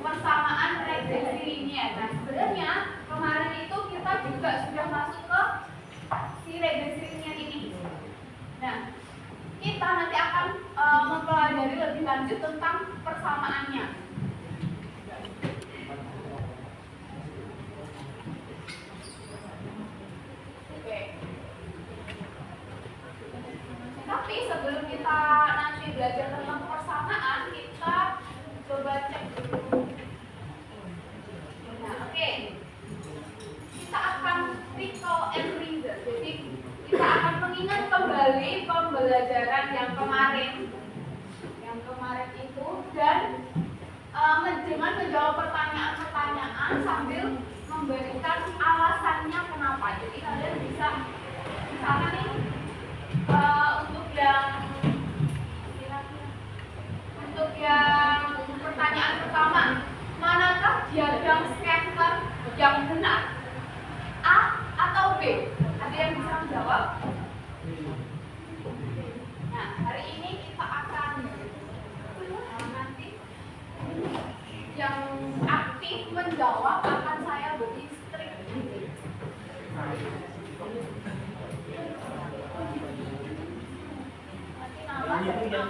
persamaan regresi linier. Nah, sebenarnya kemarin itu kita juga sudah masuk ke si regresi linier ini. Nah, kita nanti akan mempelajari lebih lanjut tentang persamaannya. Oke. Tapi sebelum kita nanti belajar tentang persamaan, kita coba cek dulu. Nah, oke. Kita akan recall and reason. Jadi kita akan mengingat kembali pembelajaran yang kemarin itu, dan dengan menjawab pertanyaan-pertanyaan sambil memberikan alasannya kenapa. Jadi kalian bisa misalkan nih untuk yang pertanyaan pertama, manakah diagram scatter yang benar? A atau B? Ada yang bisa menjawab? Nah, hari ini kita akan nanti yang aktif menjawab akan saya beri string. Nanti nama dan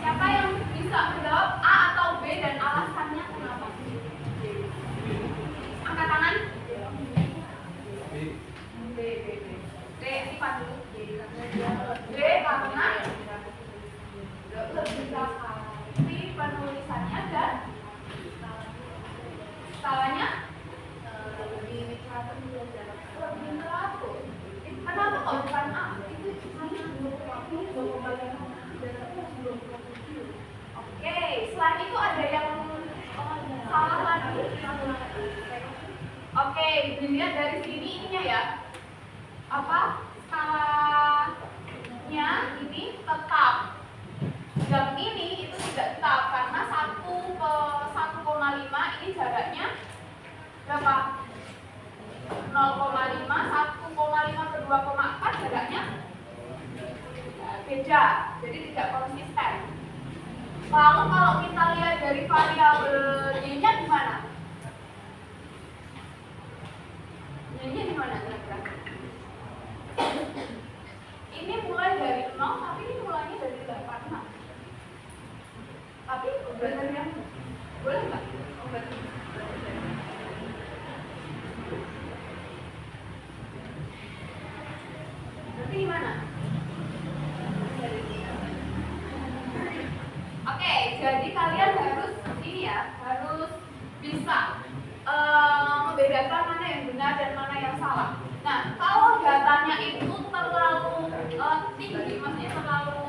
siapa yang bisa menjawab A atau B dan alasannya kenapa? Angkat tangan. B, sifat dulu. B karena lebih rapi penulisannya dan skalanya lebih teratur. Kenapa kok bukan A? Oke, selain itu ada yang salah lagi. Oke, dilihat dari sini ininya ya. Skalanya ini tetap. Yang ini itu tidak tetap karena 1 ke 1,5 ini jaraknya berapa? 0,5, 1,5 ke 2,4 jaraknya beda, jadi tidak konsisten. Lalu kalau kita lihat dari variabel y-nya di mana? Y-nya di mana kira-kira? Ini mulai dari 0, tapi ini mulainya dari 86. Tapi benar yang boleh nggak? Berarti gimana? Oke, jadi kalian harus ini ya, harus bisa membedakan mana yang benar dan mana yang salah. Nah, kalau datanya itu terlalu tinggi, maksudnya terlalu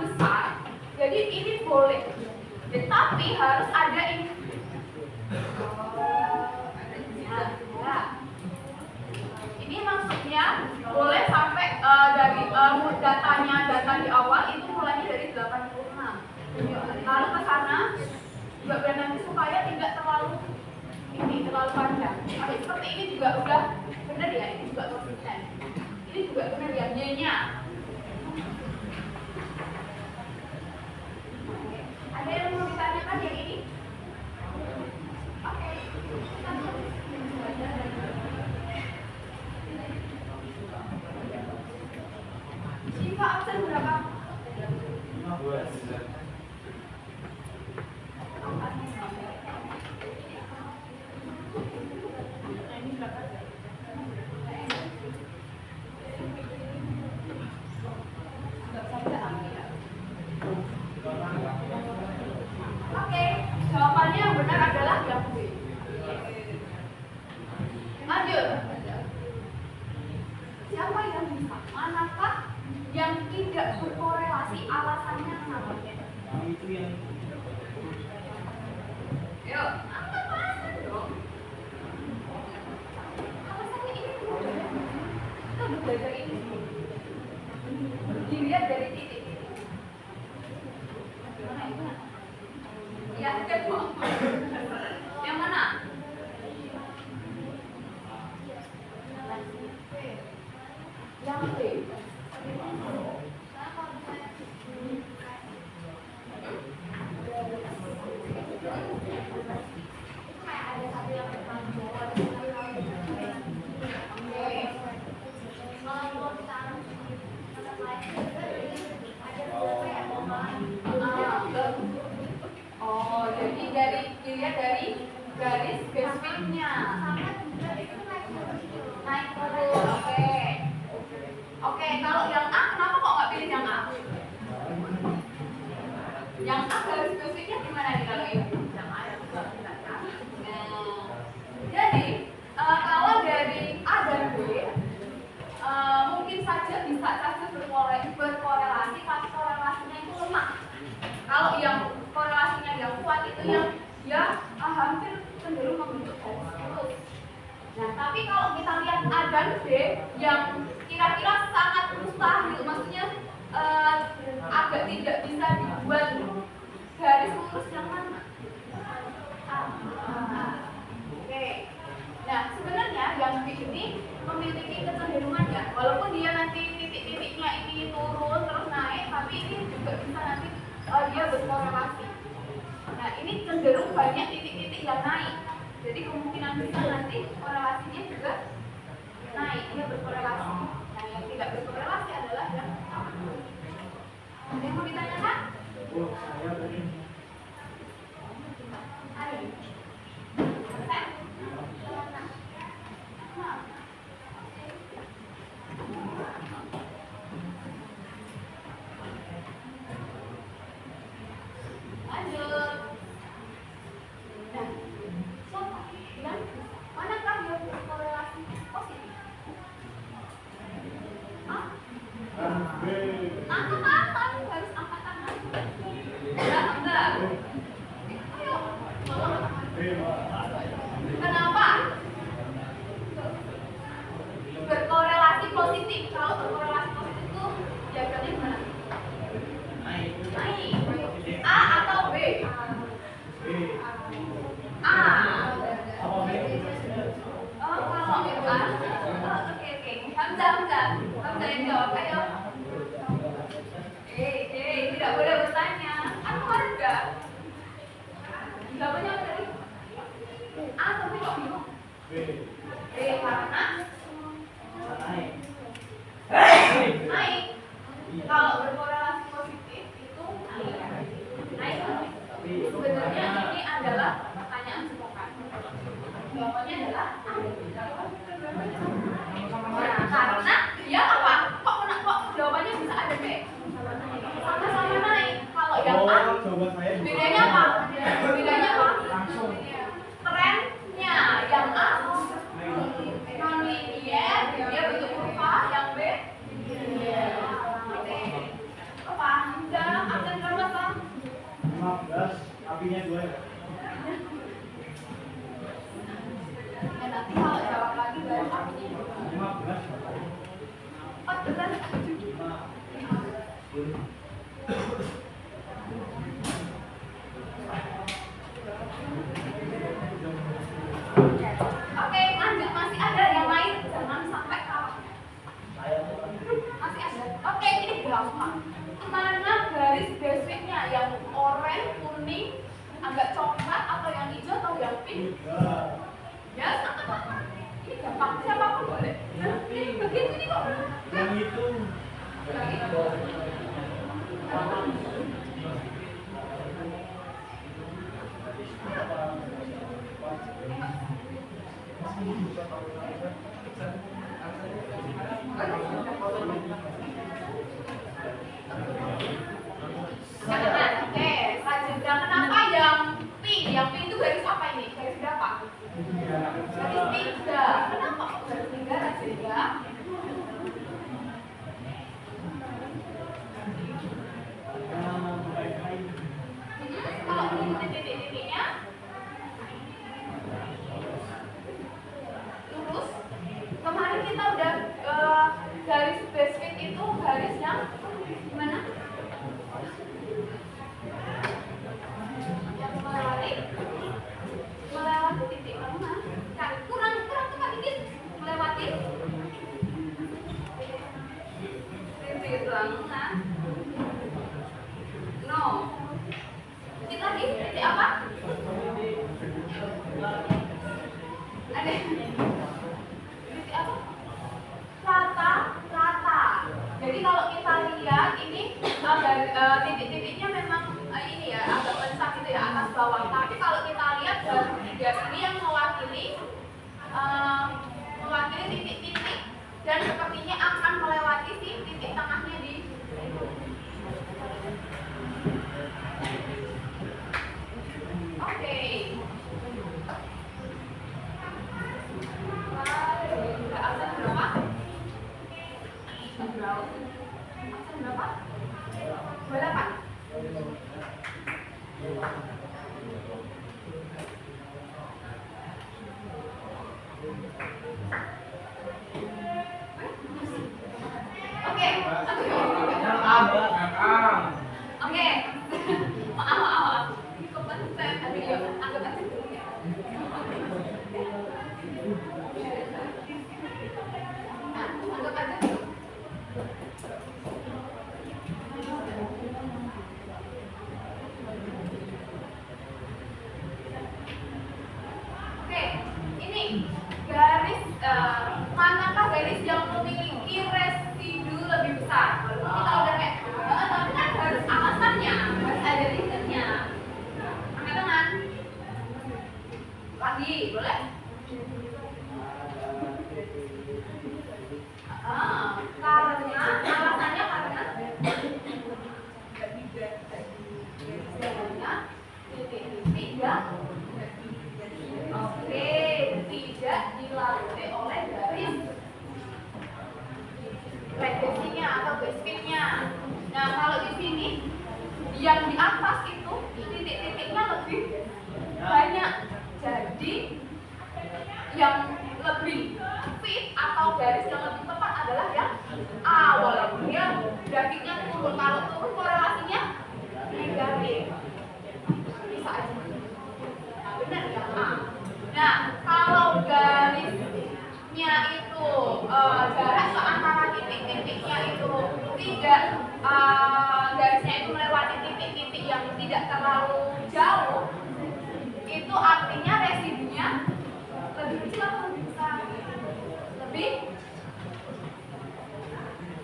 besar, jadi ini boleh, tetapi harus ada ini. Nah, ini maksudnya boleh sampai dari data di awal itu mulainya dari 86. Lalu ke sana juga nanti supaya tidak terlalu panjang. Tapi seperti ini juga udah benar ya, ini juga konsisten. Ini juga benar ya, Y-nya. Ada yang mau ditanyakan yang ini? Oke. Syifa absen berapa? 15. Oke, jawabannya yang benar adalah yang B. Lanjut. Siapa yang bisa? Manakah yang tidak berkorelasi? Alasannya kenapa? Itu yang Yuk, angkat alasan dong. Alasannya ini dulu. Kita udah belajar ini. Dilihat dari titik. Mana itu? Ya, coba. Yang mana? Yang B. Tapi kalau kita lihat A dan B yang kira-kira sangat mustahil, maksudnya agak tidak bisa dibuat garis lurus yang mana? Oke. Nah, sebenarnya yang B ini memiliki kecenderungannya, walaupun dia nanti titik-titiknya ini turun terus naik, tapi ini juga bisa nanti dia berkorelasi. Nah, ini cenderung banyak titik-titik yang naik. Jadi kemungkinan bisa nanti korelasinya juga naik, dia berkorelasi. Nah, yang tidak berkorelasi adalah yang ada yang mau ditanyakan? Ayo. Tidak boleh bertanya. Aku warga. Jawabannya apa tadi? A tapi kok bingung? B karena naik. Kalau berkorelasi positif itu naik. Sebenarnya ini adalah pertanyaan sepokan. Jawabannya adalah A. Karena dia apa? Kok jawabannya bisa ada B? Sama-sama naik. Kalau yang A, bedanya apa? Bedanya apa? Trennya yang A non-linear, dia bentuk kurva. Yang B linear. Oke. Apa? Dalam absen berapa? 15, apinya 2 ya? Ya nanti kalau jawab lagi baru apinya 15 14. Oke, lanjut. Masih ada yang lain? Jangan sampai kalah. Masih ada. Oke, ini gampang. Mana garis basicnya? Yang oranye, kuning, agak coklat, atau yang hijau, atau yang pink? Ya, sama-sama. Ini gampang. Siapapun boleh. Begitu nih kok. Yang itu. Yang itu. Oke, selanjutnya kenapa yang P? Yang P itu garis apa ini? Garis berapa? Garis 3. Kenapa kok garis 3 Raja? Kalau ini titik-titiknya lurus. Kemarin kita udah garis basic itu garis yang gimana? Yang melewati titik mana? Kurang tepat dikit. Melewati titik mana? No. Dikit lagi, titik apa? Ada. Titik apa? Rata. Jadi kalau kita lihat Oke. Oke. Maaf. Ini kepentet. Aduh, yuk, anggap aja dulu ya. Nah, anggap aja dulu. Oke, ini garis manakah garis yang memiliki residu lebih besar? Kita udah kayak, tapi kan harus alasannya, harus ada reasonnya. Angkat tangan. Lagi, boleh? Karena alasannya karena titik-titik yang oke, tidak dilalui oleh garis radiasinya atau basecamp-nya. Nah, kalau di sini yang di atas itu titik-titiknya lebih banyak. Jadi yang lebih fit atau garis yang lebih tepat adalah yang A, walaupun dia grafiknya turun. Kalau turun korelasinya negatif. Bisa aja. Benar ya? Nah, kalau garisnya itu jarak antara titik-titiknya itu tidak garisnya itu melewati titik-titik yang tidak terlalu jauh, itu artinya residunya lebih kecil atau lebih besar? Lebih.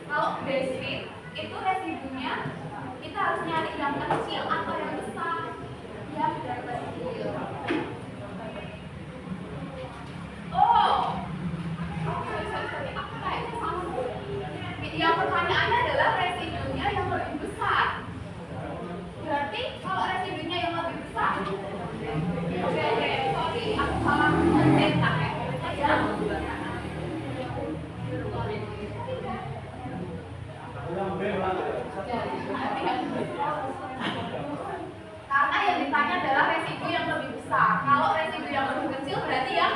Kalau base fit itu residunya kita harus nyari yang kecil atau yang besar? Yang kecil. Oh, sorry. Aku kayaknya salah. Yang pertanyaannya adalah residunya yang lebih besar. Berarti kalau residunya yang lebih besar, oke, sorry, aku salah mencetak ya. Karena yang ditanya adalah residu yang lebih besar. Kalau residu yang lebih kecil berarti yang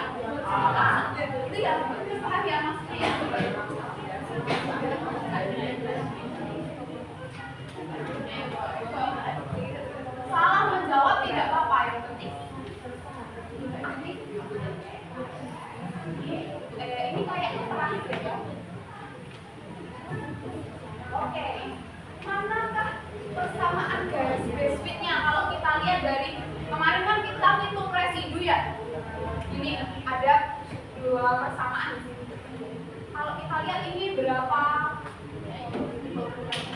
itu yang besar ya maksudnya ya. Salah menjawab tidak apa-apa, yang penting ini kayaknya terakhir ya. Oke, manakah persamaan garis base fit-nya? Kalau kita lihat dari kemarin kan kita hitung residu ya. Ini ada dua persamaan di sini. Kalau kita lihat ini berapa?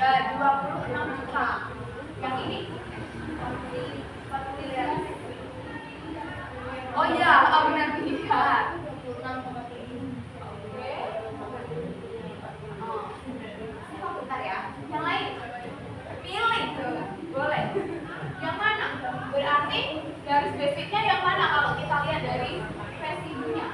26 juta. Yang ini? Oh iya, benar pilihan. Bentar ya. Yang lain? Pilih tuh. Boleh. Yang mana? Berarti garis basicnya yang mana kalau kita lihat dari residunya?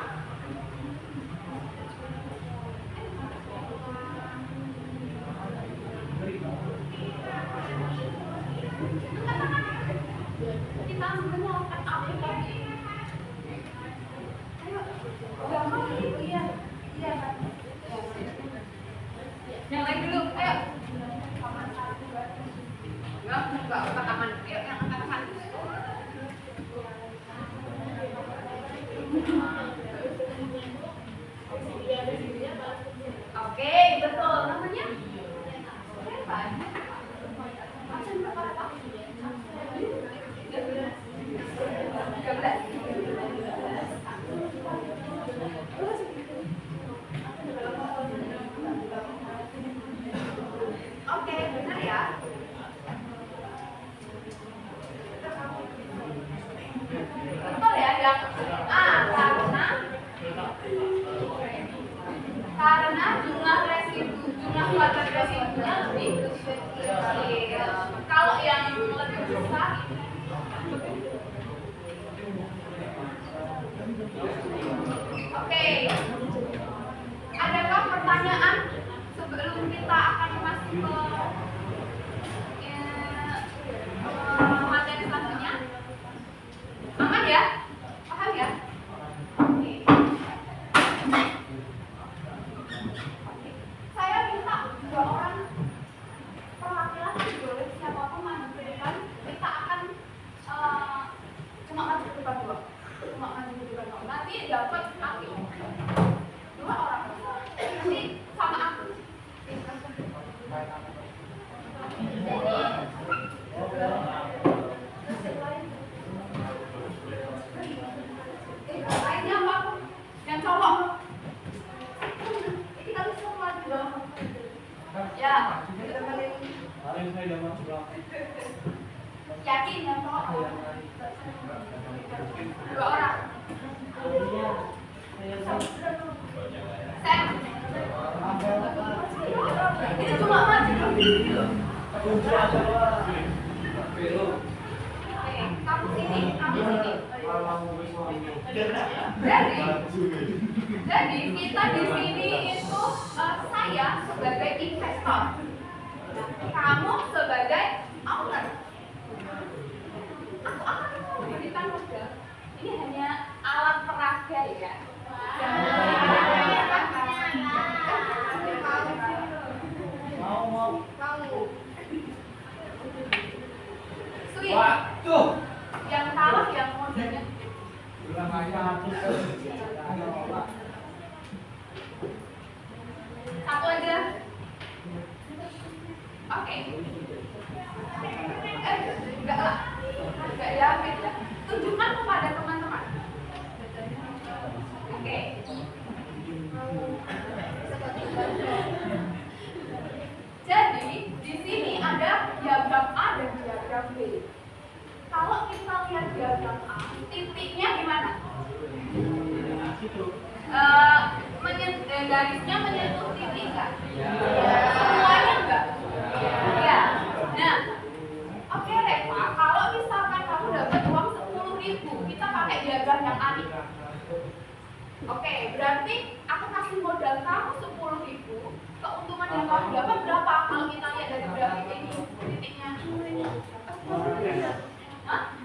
Kita sebenarnya akan apa lagi? Ayo, gampang ini. Iya. Yang lain dulu, ayo. Enggak, angkat tangan. Ayo, yang angkat tangan. Oke, betul. Namanya? Siapa? Macam berapa? 13. Oke, benar ya. Betul ya, yang A karena jumlah kuadrat residunya lebih kecil. Kalau yang lebih besar oke. Adakah pertanyaan sebelum kita akan masuk ke materi selanjutnya? Aman ya? Paham ya? Oke. Ya. Paling saya dapat berapa? Yakin ya toh? 2 orang. Sam. Ini cuma mati. Kunci adalah Kamu sini, kamu sini. Jadi kita di sini itu saya sebagai investor, kamu sebagai owner. Aku akan memberikan modal. Ini hanya alat peraga ya. mau. Sweet. Waduh. Yang kalah yang modalnya. Bilang aja aku Satu aja. Oke. Enggak lah. Enggak ya, beda. Tunjukkan kepada teman-teman. Oke. Jadi di sini ada diagram A dan diagram B. Kalau kita lihat diagram A, titiknya di mana? Garisnya menyentuh titik nggak? Semuanya enggak? Ya. Nah, oke Reva, kalau misalkan kamu dapat uang 10.000, kita pakai diagram yang A nih. Oke, berarti aku kasih modal kamu 10.000, keuntungan yang kamu dapat berapa? Kalau kita lihat dari grafik ini, titiknya. Hah?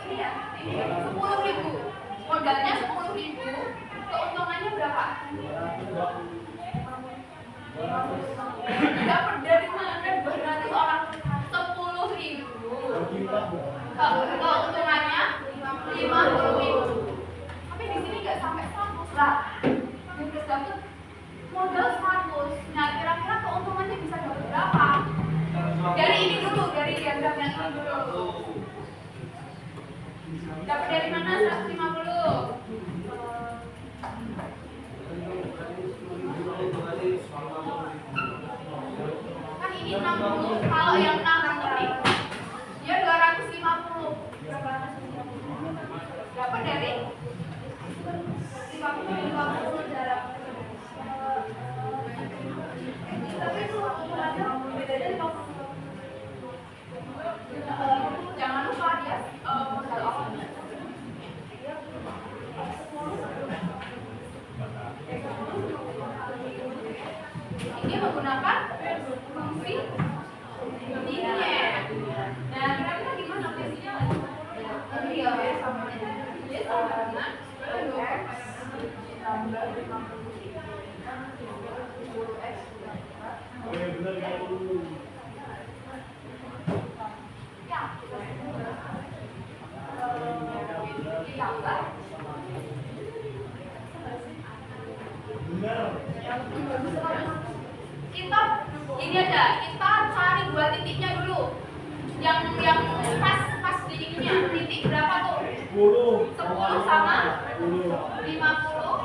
Iya, ini 10.000. Modalnya 10.000, keuntungannya berapa? Dapat dari mana? 200 orang 10.000. Keuntungannya 50.000. Tapi di sini nggak sampai 100 lah. Bisa dapat modal 100. Nah, kira-kira keuntungannya bisa dapat berapa? Dari ini dulu, dari diagram yang ini dulu. Dapat dari mana 150? Kan ini 60, kalau yang 60 nih, dia 250. Dapat dari 50 jarak. Tapi bedanya 50. Jangan lupa dia modal awalnya. Ini menggunakan fungsi linear. Nah, kira-kira gimana fungsinya? Ini ya sama dia sama dengan X tambah 50x. Oh ya benar kamu. Ya. Ditambah. Benar. Kita ini aja, kita cari 2 titiknya dulu. Yang pas di ininya, titik berapa tuh? 10 sama 50. 50.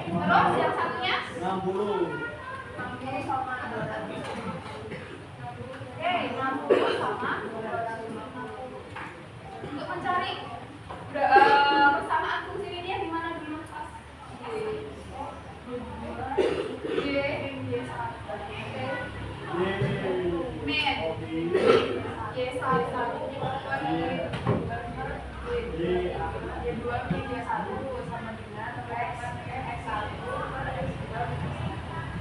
Terus yang satunya 60. 60 sama 250. Oke, 60 sama 250. Untuk mencari persamaan fungsi linear di mana dulu pas?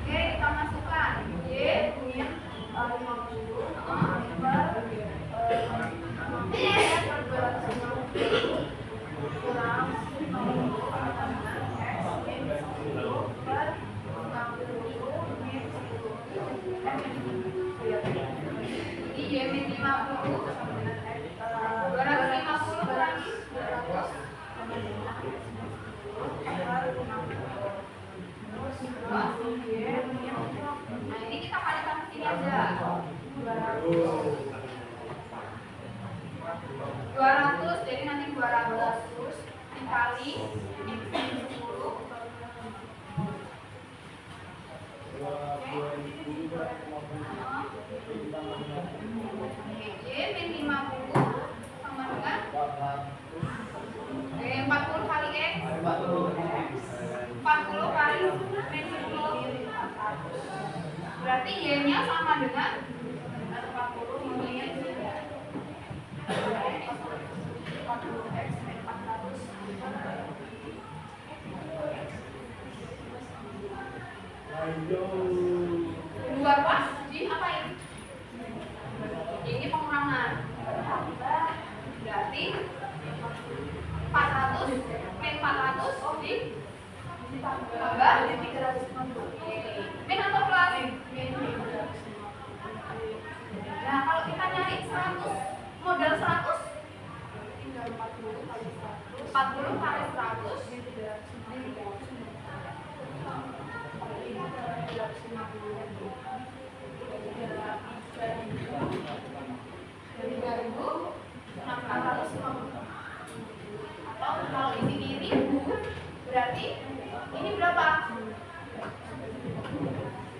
Oke, kita masukkan Y min 50 per 250. Berarti Y-nya sama dengan 40 min 40x min 400. Ayo. Dua pas di apa ini? Ini pengurangan. Berarti 400 min 400 ditambah 350. Min atau plus? Min. Nah, kalau kita nyari 100, modal 100 tinggal 40 kali 100. 40 kali 100 dari 3.650. Atau kalau di sini 1.000, berarti ini berapa?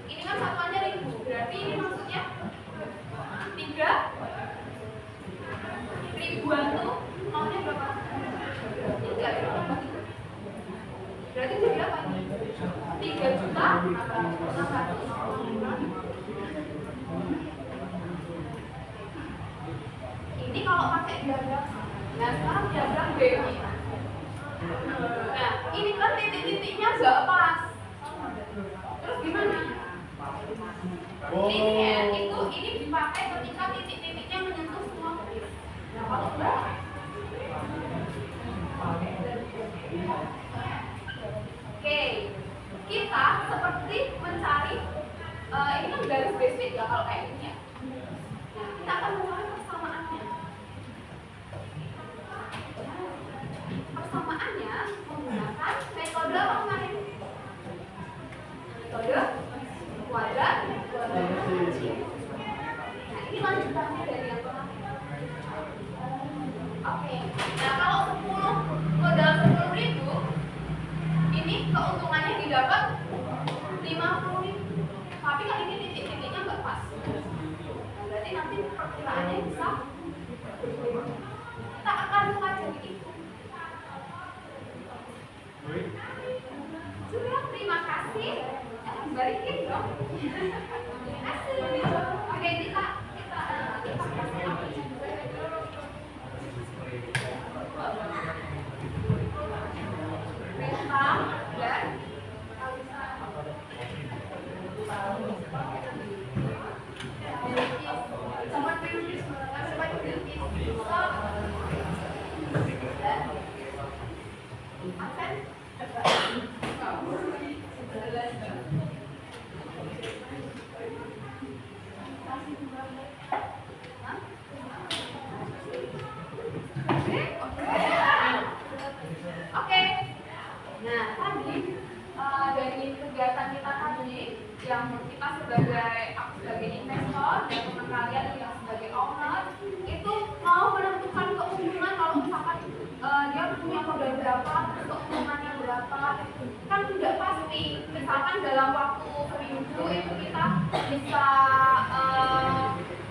Ini kan satuannya 1.000, berarti ini maksudnya 3 ribuan tuh nolnya berapa? 3 ya? Berarti jadi apa ini? 3.600.000. Ini kalau pakai diagram. Nah, sekarang diagram B ini. Nah, ini kan titik-titiknya nggak pas. Terus gimana? Ini ya, ini dipakai ketika titik-titiknya menyentuh semua garis. Nah, kalau enggak, oke, kita seperti mencari ini kan garis basic ya kalau kayak ini ya. Nah, kita akan mencari persamaannya. Persamaannya menggunakan metode apa kemarin? Metode kuadrat. Nah, ini lanjutannya dari yang kemarin. Oke. Nah, kalau 10 modal 10.000, ini keuntungannya didapat 50.000. Tapi kan ini titik-titiknya nggak pas. Nah, berarti nanti perkiraannya bisa kita akan pelajari itu. Sudah, terima kasih. Balikin dong. Terima kasih. Oke, kita dan Oke. Nah, tadi dari kegiatan kita tadi yang kita aku sebagai investor dan teman kalian yang sebagai owner itu mau menentukan keuntungan kalau misalkan dia punya modal berapa, terus keuntungannya berapa, kan tidak pasti. Misalkan dalam waktu seminggu itu kita bisa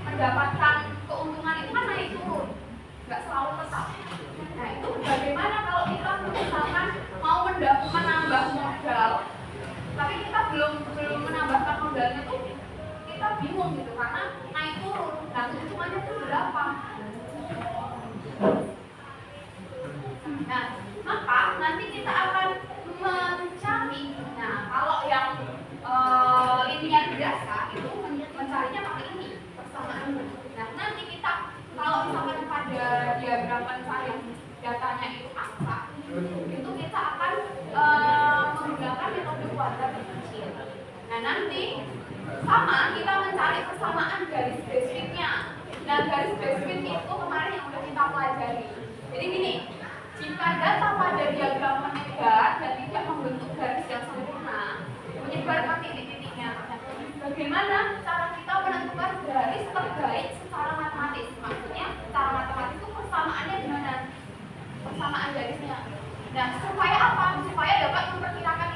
mendapatkan keuntungan itu kan naik turun, nggak selalu tetap. Nah, itu bagaimana kalau kita misalkan mau menambah modal, tapi kita belum menambahkan modalnya tuh kita bingung gitu karena naik turun. Nah, keuntungannya tuh berapa? Nah, maka nanti kita akan mencari. Nah, kalau yang linear biasa itu mencarinya pakai ini persamaan. Nah, nanti kita kalau misalkan pada diagram pencarian datanya itu angka, itu kita akan menggunakan metode kuadrat kecil. Nah, nanti sama kita mencari persamaan garis basicnya. Nah, garis basic itu kemarin yang udah kita pelajari. Jadi gini, jika data pada diagram menyebar dan tidak membentuk garis yang sempurna, menyebar ke titik-titiknya, bagaimana cara kita menentukan garis terbaik secara matematis? Maksudnya, secara matematis itu persamaannya gimana? Persamaan garisnya. Nah, supaya apa? Supaya dapat memperkirakan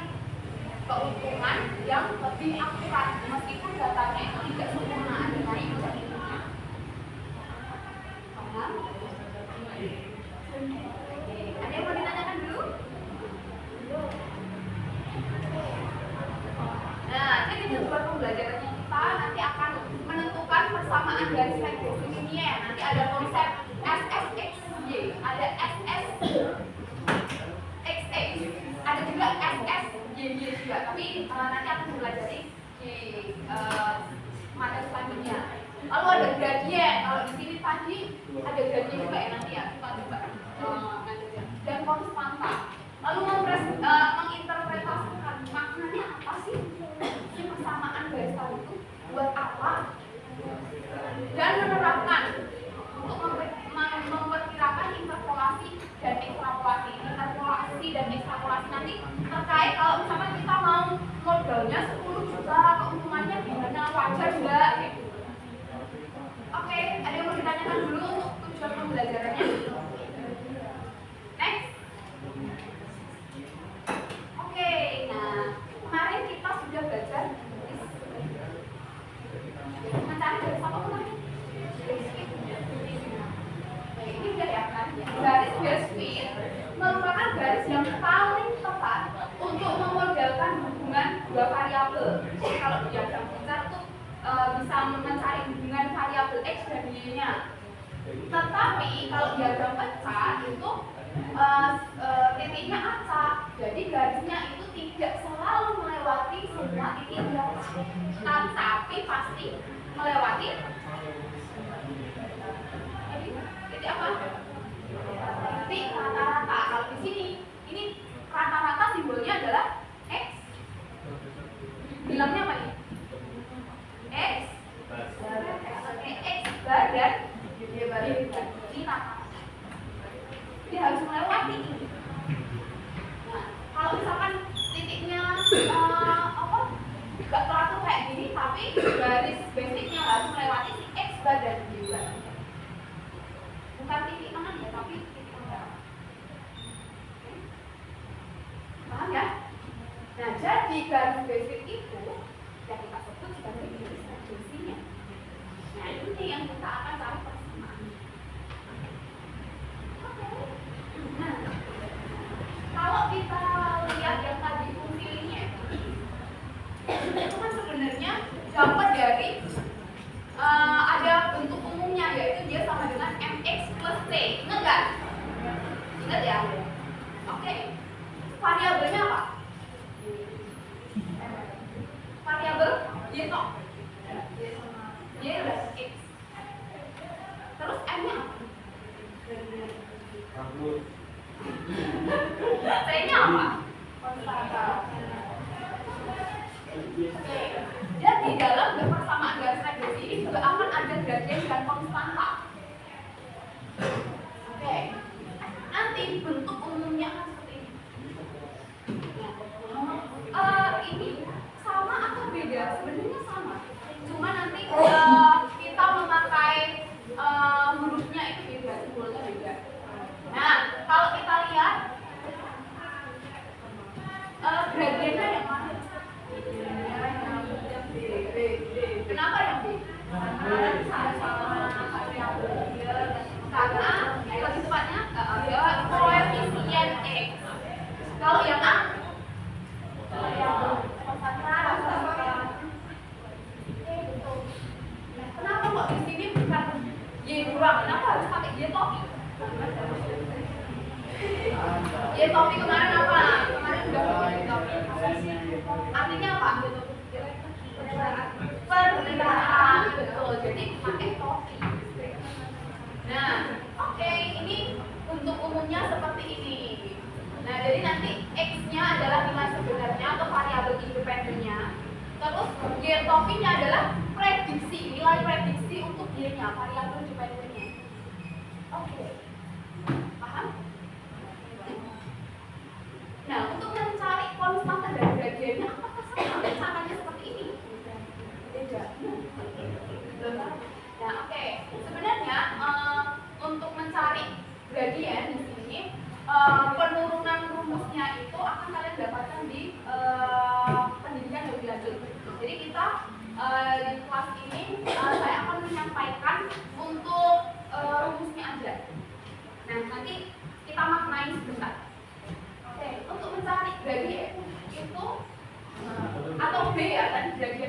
keuntungan yang lebih akurat meskipun datanya itu tidak sempurna, ada naik atau turunnya. Paham? Ada yang mau ditanyakan dulu? tujuan pembelajarannya kita nanti akan menentukan persamaan garis regresi linear. Nanti ada konsep SSXY, ada SSXX, ada juga SSYY juga. Tapi nanti akan mempelajari di materi selanjutnya. Lalu ada gradien. Kalau di sini tadi ada gradien juga ya nanti ya kita coba dan konstanta. Lalu menginterpretasikan maknanya apa sih persamaan garis tali itu buat apa, dan menerapkan untuk memperkirakan interpolasi dan ekstrapolasi. Interpolasi dan ekstrapolasi nanti terkait kalau misalkan kita mau modalnya 10 juta, keuntungannya gimana, wajar enggak gitu. Oke, ada yang mau ditanyakan dulu untuk tujuan pembelajarannya? Next. Oke, nah kemarin kita sudah belajar mencari garis apa kemarin? Ini udah ya kan? Garis Beswick merupakan garis yang paling tepat untuk memodelkan hubungan dua variabel. Jadi kalau diagram besar tuh bisa mencari hubungan variabel x dan y-nya. Tetapi kalau diagram pecah itu titiknya acak, jadi garisnya itu tidak selalu melewati semua titik garis, tapi pasti melewati titik apa? Titik rata-rata. Kalau di sini ini rata-rata simbolnya adalah x. Bilangnya apa nih? X. X bar dan y bar ini rata. Dia harus melewati ini. Nah, kalau misalkan titiknya nggak teratur kayak gini, tapi garis basicnya harus melewati si x bar dan y bar. Bukan titik tengah ya, tapi titik tengah. Paham ya? Nah, jadi garis basic itu yang kita sebut sebagai garis regresinya. Nah, ini yang kita akan cari persamaan. Nah, kalau kita lihat yang tadi fungsi linear, itu kan sebenarnya dapat dari ada bentuk umumnya, yaitu dia sama dengan mx plus c. Ingat nggak? Ingat ya? Oke. Variabelnya apa? Variabel y toh. Y adalah x. Terus m-nya apa? C-nya apa? Konstanta. Oke. Jadi dalam persamaan garis regresi ini juga akan ada gradien dan konstanta. Oke. Nanti bentuk umumnya akan seperti ini. Ini sama atau beda? Sebenarnya sama. Cuma nanti kita memakai hurufnya itu beda, simbolnya beda. Nah, kalau kita lihat gradiennya yang mana? Kenapa yang B? Karena lebih tepatnya dia koefisien X. Kalau yang A? Kenapa kok di sini bukan Y kurang? Kenapa harus pakai Y topi? Y topi kemarin apa? Kemarin udah pakai Y topi. Artinya apa? Perbedaan, betul. Jadi pakai topi. Nah, oke, ini untuk umumnya seperti ini. Nah, jadi nanti x-nya adalah nilai sebenarnya atau variabel independennya. Terus y topinya adalah prediksi, nilai prediksi untuk y-nya, variabel independennya. Oke. Paham? Nah, untuk mencari konstanta dan gradiennya, apakah sama caranya seperti ini? Beda. Nah, oke. Sebenarnya untuk mencari gradien di sini penurunan rumusnya itu akan kalian dapatkan di pendidikan lebih lanjut. Jadi kita di kelas ini saya akan menyampaikan untuk rumusnya aja. Nah, nanti kita maknai sebentar. Oke, untuk mencari gradien itu atau B ya, tadi gradien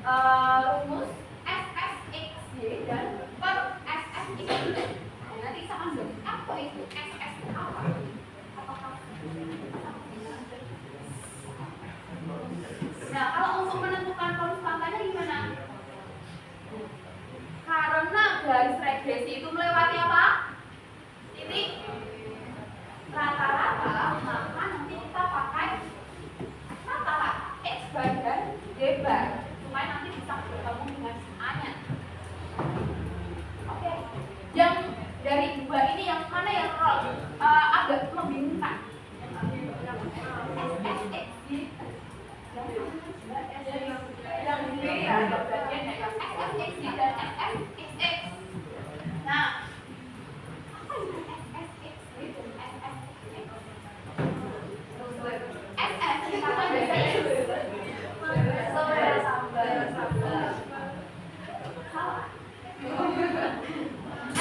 rumus SSXY dan per SSXY. Nanti sama dong, apa itu SS apa? Apakah? Nah, kalau untuk menentukan konstantanya gimana? Karena garis regresi itu melewati apa? Titik rata-rata, maka nanti kita pakai rata-rata X bar dan Y bar supaya nanti bisa bertemu dengan A-nya. Oke, yang dari dua ini yang mana yang agak membingungkan? SSXY yang ini ya, bagian yang SSXY dan SSXX. Nah, apa itu SSXY dan SSXX? SS kita kan biasanya saudara sambal. Salah.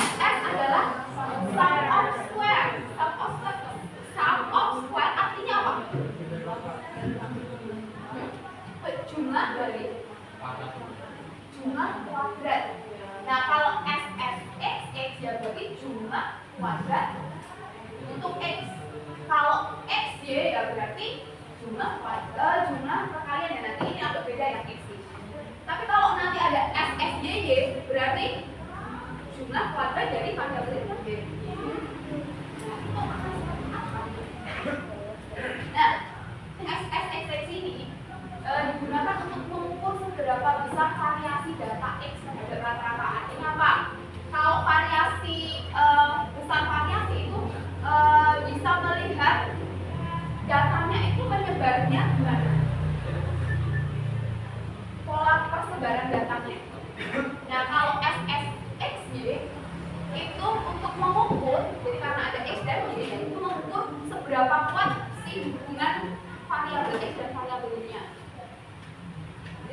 SS adalah sum of square. Sum of square artinya apa? Jumlah dari jumlah kuadrat. Nah, kalau SSXX ya berarti jumlah kuadrat untuk X. Kalau XY ya berarti jumlah kuadrat, jumlah perkalian ya, nanti ini agak beda ya X. Tapi kalau nanti ada SSYY berarti jumlah kuadrat dari variabel Y. Nah, SSXX ini digunakan untuk mengukur seberapa besar variasi data X terhadap rata-rata. Artinya apa? Kalau variasi besar variasi itu bisa melihat datanya itu menyebarnya gimana, pola persebaran datanya. Nah, kalau SSXY itu untuk mengukur, jadi karena ada X dan Y itu mengukur seberapa kuat si hubungan variabel X dan variabel Y-nya.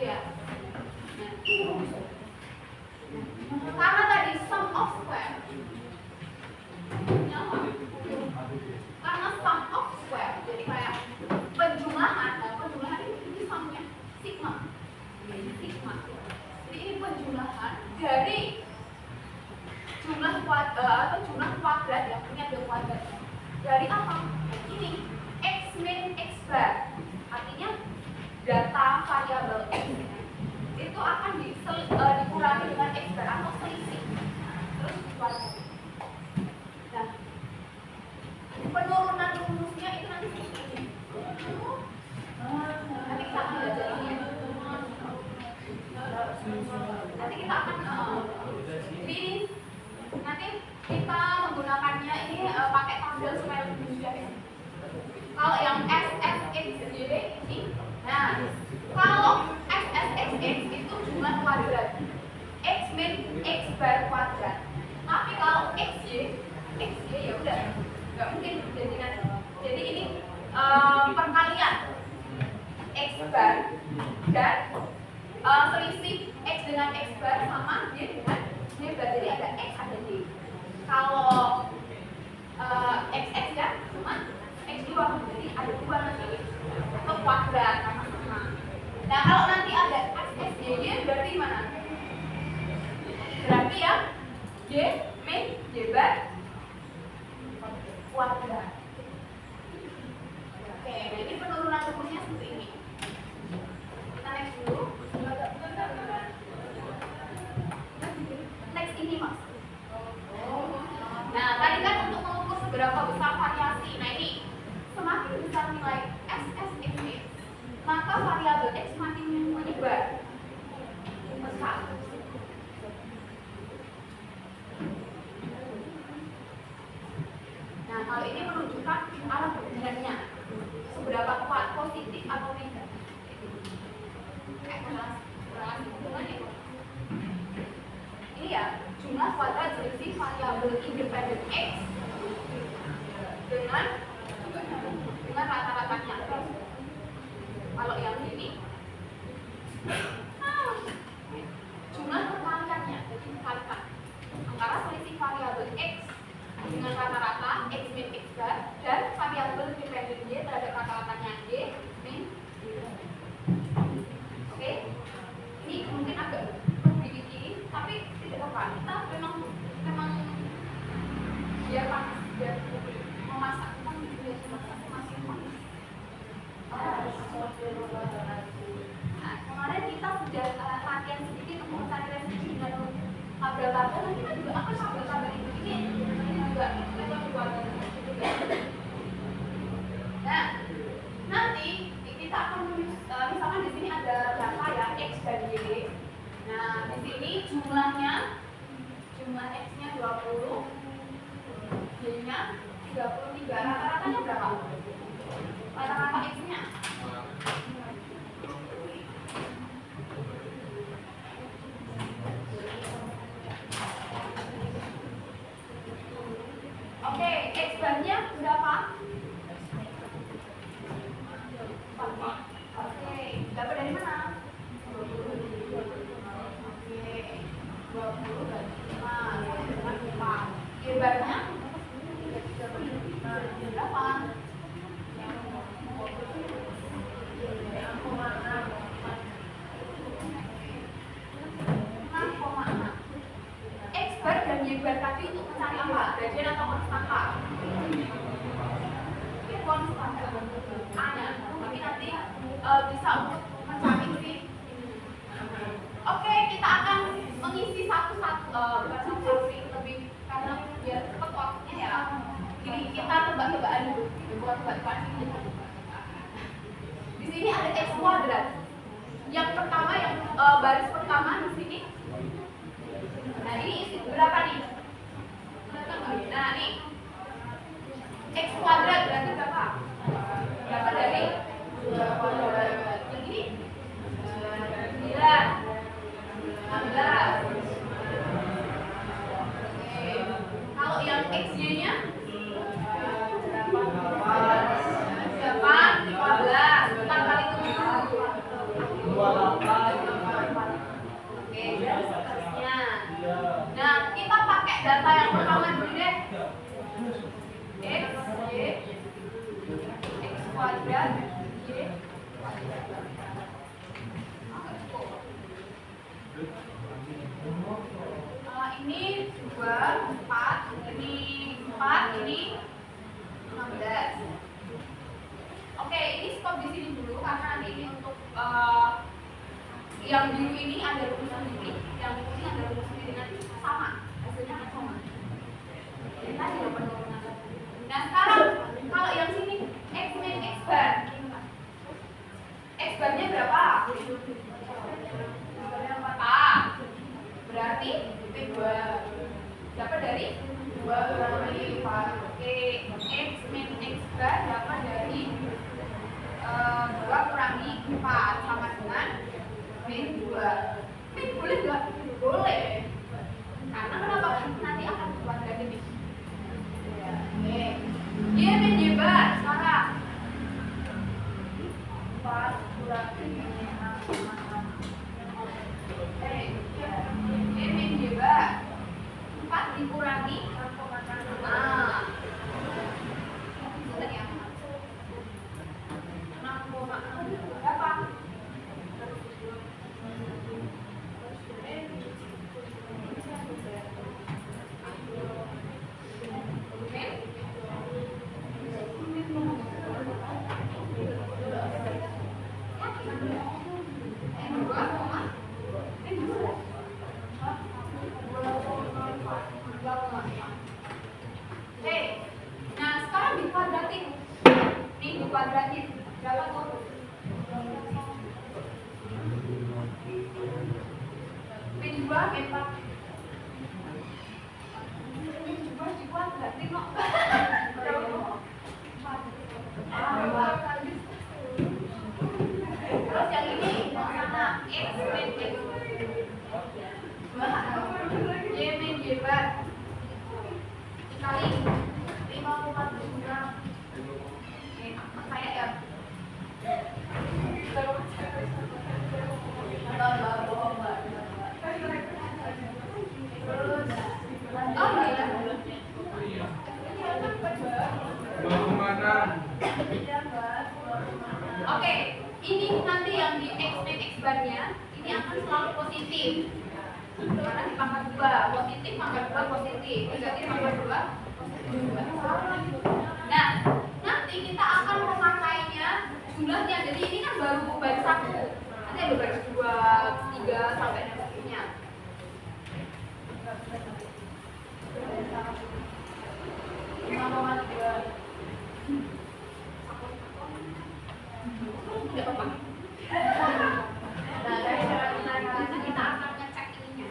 Ya. Nah, ini rumusnya. Karena tadi sum of square. Apa? Karena sum of square, jadi kayak penjumlahan. Nah, penjumlahan ini sumnya sigma. Ini sigma. Jadi ini penjumlahan dari jumlah kuadrat atau jumlah kuadrat yang punya dua kuadrat. Dari apa? Ini X min X bar. Artinya data variabel X itu akan dikurangi dengan X bar atau selisih, terus dikurangi. Nah, penurunan rumusnya itu nanti seperti ini. Nanti kita akan belajar ini ya. Nanti kita akan ini nanti kita menggunakannya ini pakai tabel supaya lebih mudah ya. Kalau yang SSXY ini, nah kalau SSXX itu jumlah kuadrat, X min X bar kuadrat. Tapi kalau XY ya udah nggak mungkin dijadikan. Jadi ini perkalian X bar dan selisih X dengan X bar sama Y dengan Y bar. Jadi ada X ada Y. Kalau XX ya cuma X2, jadi ada 2 nanti atau kuadrat karena sama. Nah, kalau nanti ada SSYY berarti mana? Berarti ya Y min Y bar kuadrat. Oke, jadi penurunan rumusnya seperti ini. Kita next dulu. Next ini mas. Nah, tadi kan untuk mengukur seberapa besar variasi. Nah, ini semakin besar nilai SSX, maka variabel X semakin menyebar besar. Nah, kalau ini menunjukkan arah bergeraknya seberapa kuat, positif atau negatif. Relasi hubungannya. Ini ya, jumlah kuadrat selisih variabel independen X dengan rata-ratanya. Kalau yang ini jumlah perkaliannya, jadi dikalikan antara selisih variabel X dengan rata-rata X min X bar dan variabel dependen Y terhadap rata-ratanya Y min Y. Oke, ini kita akan misalkan di sini ada data ya X dan Y. Nah, di sini jumlah X-nya 20, Y-nya 33. Rata-ratanya berapa? Rata-rata X-nya. Oke, X bar-nya berapa? Oke, dapat dari mana? Oke, 20 dan 5 dengan 4. Y bar-nya berapa? 6,6. X bar dan Y bar tadi untuk mencari apa? Gradien atau konstanta? Konstan A-nya, tapi nanti bisa untuk mencari sih. Oke, kita akan mengisi satu-satu sih, lebih karena biar cepat waktunya ya. Jadi kita tebak-tebakan dulu, buat tebak-tebakan sih. Di sini ada X kuadrat. Yang pertama, yang baris pertama di sini. Nah, ini isi berapa nih? Nah, nih X kuadrat berarti berapa? Berapa dari 2 kuadrat? Yang ini 9, 16. Oke. Kalau yang XY-nya 8, 15. 4 kali 7 28. Oke, seterusnya. Nah, kita pakai data yang pertama dulu deh. X, Y, X kuadrat, Y kuadrat. Ini 2, 4, ini 4, ini 16. Oke, ini stop di sini dulu karena nanti ini untuk yang biru ini ada rumus sendiri, yang kuning ada rumus sendiri, nanti sama, hasilnya akan sama. Jadi tadi ya penurunan. Nah, sekarang kalau yang sini X min X bar. X barnya berapa? X barnya 4. Berarti P2 dapat dari 2 kurangi 4. Oke, X min X bar dapat dari 2 kurangi 4 sama dengan min 2. Min boleh nggak? Boleh. Karena kenapa? Nanti akan keluar dari ini. Oke. Y min Y bar sekarang 4 kurangi 6 sama 6. Oke. Y min Y bar 4 dikurangi 6,6. Nah. Itu tadi apa? 6,6 berapa? Kuadratin berapa tuh? Min 2, min 4. Min 2 dikuadratin kok. Terus yang ini sama X min X. Y min Y bar dikali 5,7. Saya ya. Oke, ini nanti yang di X min X bar-nya ini akan selalu positif. Karena di pangkat 2 positif, pangkat 2 positif. Negatif pangkat 2 positif. Nah, nanti kita akan memakainya jumlahnya. Jadi ini kan baru baris 1. Nanti ada baris 2, 3 sampai dan seterusnya. Nggak apa-apa. Nah, dari cara kita akan ngecek ininya.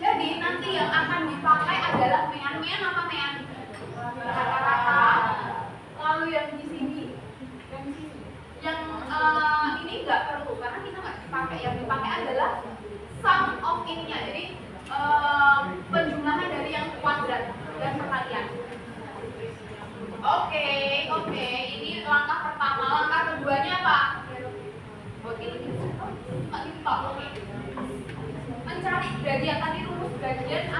Jadi nanti yang akan dipakai adalah mean apa mean? Rata-rata. Lalu yang di sini, yang ini nggak perlu karena kita nggak dipakai. Yang dipakai adalah sum of ininya. Jadi penjumlahan dari yang kuadrat dan perkalian. Oke, ini langkah pertama. Langkah keduanya apa? Oke. Mencari gradien. Tadi rumus gradien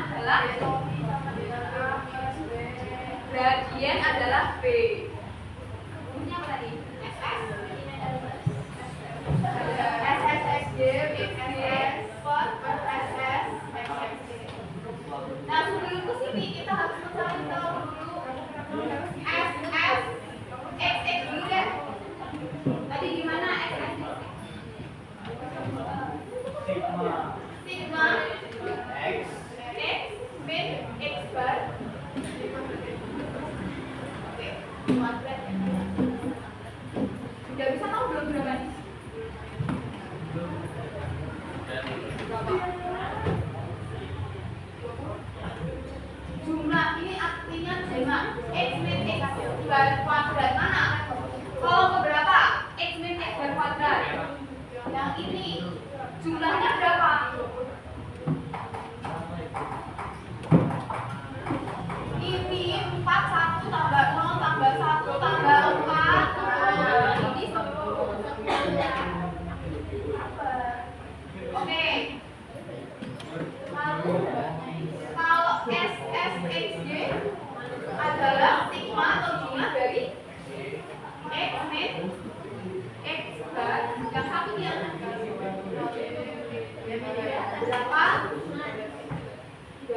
adalah B. Rumusnya apa tadi? SSSJ, BXJ, per SS, XXJ. Nah, sebelum ke sini kita harus mencari tahu dulu SS, XX dulu deh. Tadi gimana SS? Sigma X min X bar. Oke, kuadrat ya. Udah bisa tahu belum berapa nih? Jumlah ini artinya jumlah X min X bar kuadrat mana? Kalau keberapa? X min X bar kuadrat. Yang ini jumlahnya berapa? Ini 4, 1 tambah 0 tambah 1 tambah 4. Ini 10. Oke. Lalu kalau SSXY adalah sigma atau jumlah dari X min X bar. Yang satunya berapa? 13.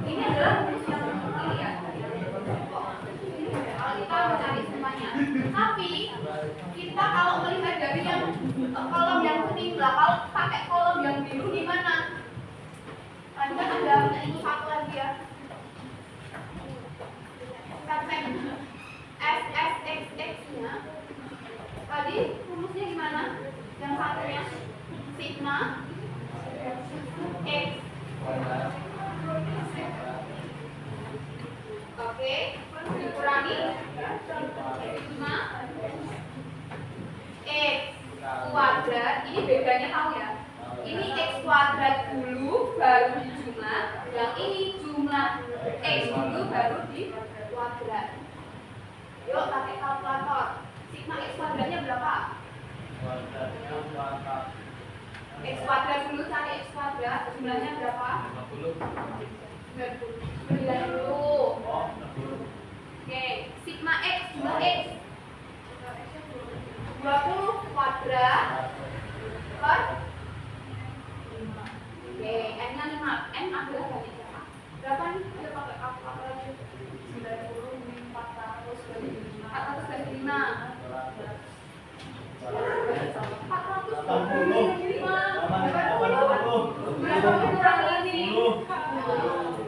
Ini adalah rumus yang ini ya. Kalau kita mencari semuanya. Tapi kita kalau melihat dari yang kolom yang kuning lah, kalau pakai kolom yang biru gimana? Tadi kan ada itu satu lagi ya. SSXX-nya tadi rumusnya gimana? Yang satunya sigma X. Oke, dikurangi sigma X kuadrat. Ini bedanya tahu ya? Ini X kuadrat dulu baru di jumlah. Yang ini jumlah X dulu baru di kuadrat. Yuk pakai kalkulator. Sigma X kuadratnya berapa? X kuadrat dulu, cari X kuadrat. Jumlahnya berapa? 90. Oke, sigma X, jumlah X 20 kuadrat per 5. Oke, N-nya 5. N adalah dari berapa? Berapa nih? Kita pakai kalkulator aja. 90 min 400 dari 5. 400 dari 5. 400 kurang ini.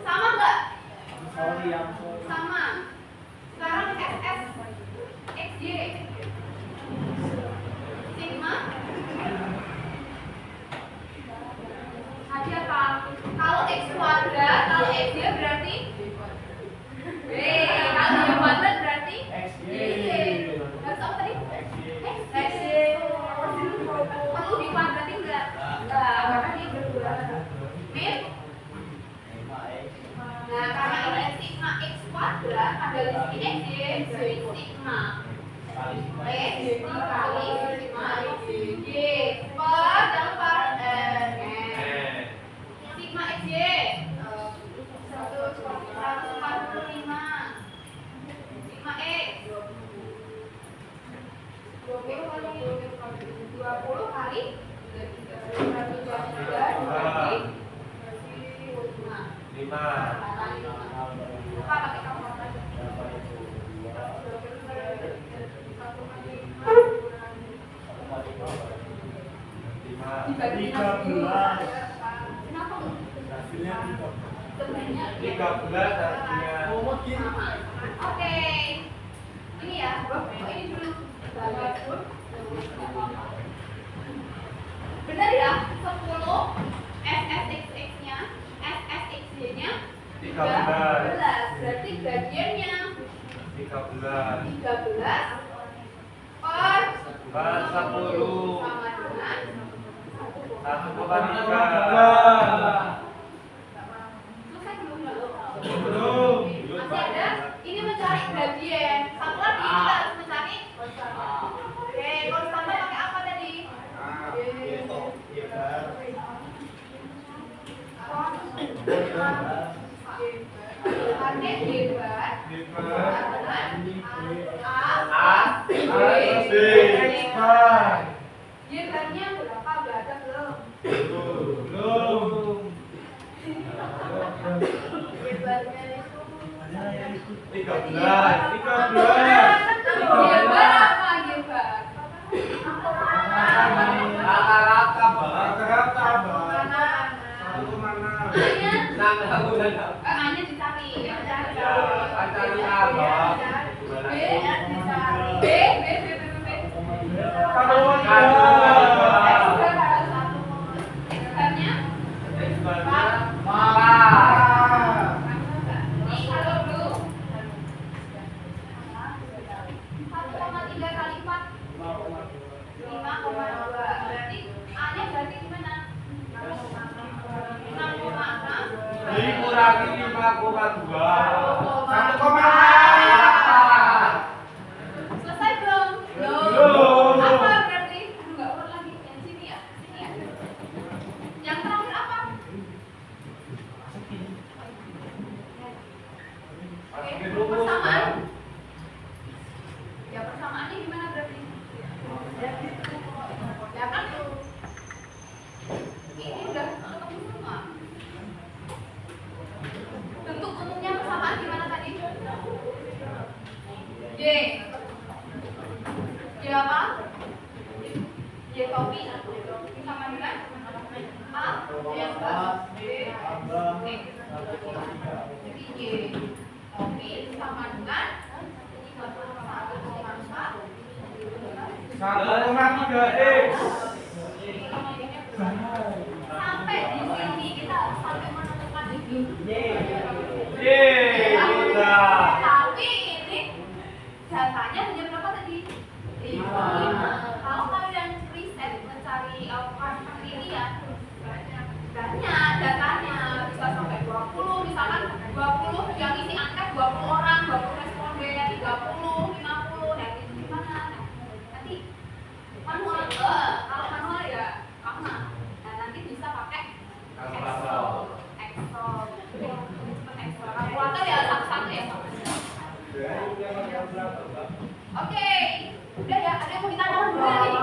Sama enggak? Sama. Sekarang SS XY sigma tadi apa? Kalau X kuadrat, kalau XY berarti B. Kalau Y kuadrat berarti Y. Harus apa tadi? XY. Perlu dikuadratin enggak? Enggak, karena ini berdua. Min. Nah, karena ini sigma X kuadrat ada di sini XY, jadi sigma X dikali sigma Y per jangan per N. Sigma XY 145. Sigma X 20 kali 5. Apa pakai kalkulator? Dibagi 13. Kenapa? Hasilnya 13 artinya Oke. Ini ya, ini dulu. 13 per 10 sama dengan 1,3. selesai belum? Belum. Masih ada? Ini mencari gradien. Satu lagi kita harus mencari. Oke, konstanta pakai apa tadi? Pakai G bar. G barnya berapa? Udah ada belum? G barnya itu 13. Gebar apa gebar? Rata-rata, Mbak. A-nya dicari. Cari apa? B nya dicari. B. X-nya? Nih, kalau dulu 1,3 kali 4 5,2. Berarti A-nya berarti gimana? 6,6. Dikurangi 5,2. 1,5. Selesai belum? Belum. Apa berarti? Enggak urut lagi. Yang sini ya? Sini ya? Yang terakhir apa? Oke, persamaan. Ya persamaannya gimana berarti? Ya kan? Ini udah ketemu semua. Bentuk umumnya persamaan gimana tadi? Y. Y apa? Y topi. Sama dengan A. Y plus B. X. Jadi Y topi sama dengan 1,3x. sampai di sini kita harus sampai menemukan ini. Udah. Tapi ini datanya hanya berapa tadi? 5. Kalau kalian riset mencari ini ya banyak datanya bisa sampai 20, misalkan 20 yang isi angka 20 orang, 20 responden, 30, 50, dan itu gimana? Nanti manual, kalau manual ya lama. Nah, nanti bisa pakai Excel. Kalkulator ya satu-satu ya. Oke, udah ya. Ada yang mau ditanya dulu nih?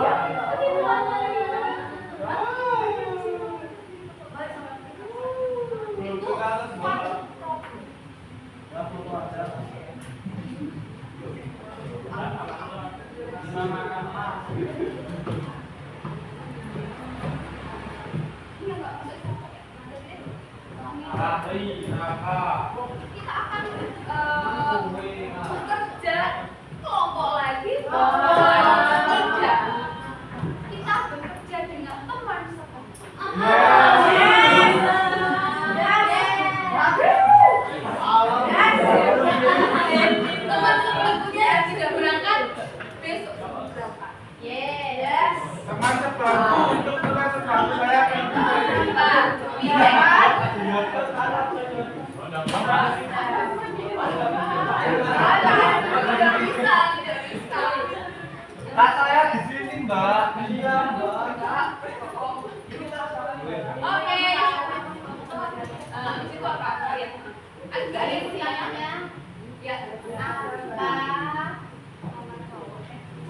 Kita akan bekerja kelompok lagi. Tidak. Kita bekerja dengan teman teman sebelumnya yang tidak berangkat besok berangkat. Yes. Teman sebangku untuk teman sebangku saya Tidak bisa. Kak saya di sini, Mbak. Iya, Mbak. Oke. Itu apa? Lihat. Agak ada siangnya. Ya.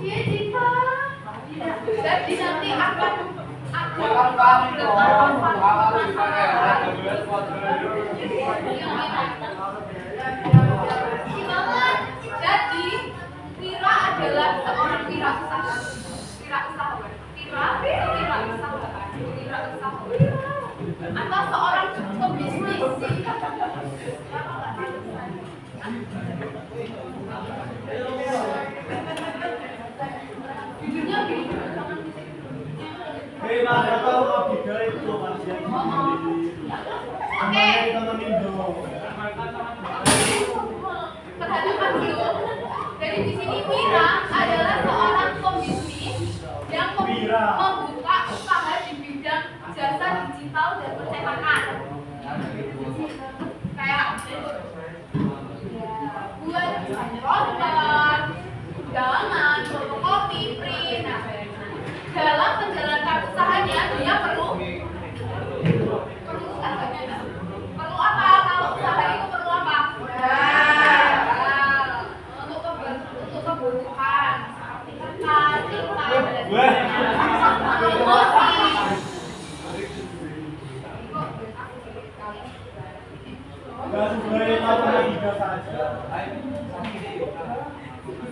Iya, Cita. Jadi nanti akan jadi Wira adalah seorang wirausahawan. Atau seorang pebisnis. Judulnya gini. Oke. Perhatikan dulu. Dari di sini Wira adalah seorang pembisnis yang membuka usaha di bidang jasa digital dan percetakan. Kayak buat router, undangan, fotokopi, print. Nah, dalam menjalankan usahanya dia perlu apa? Kalau usaha itu perlu apa? Untuk kebutuhan seperti promosi.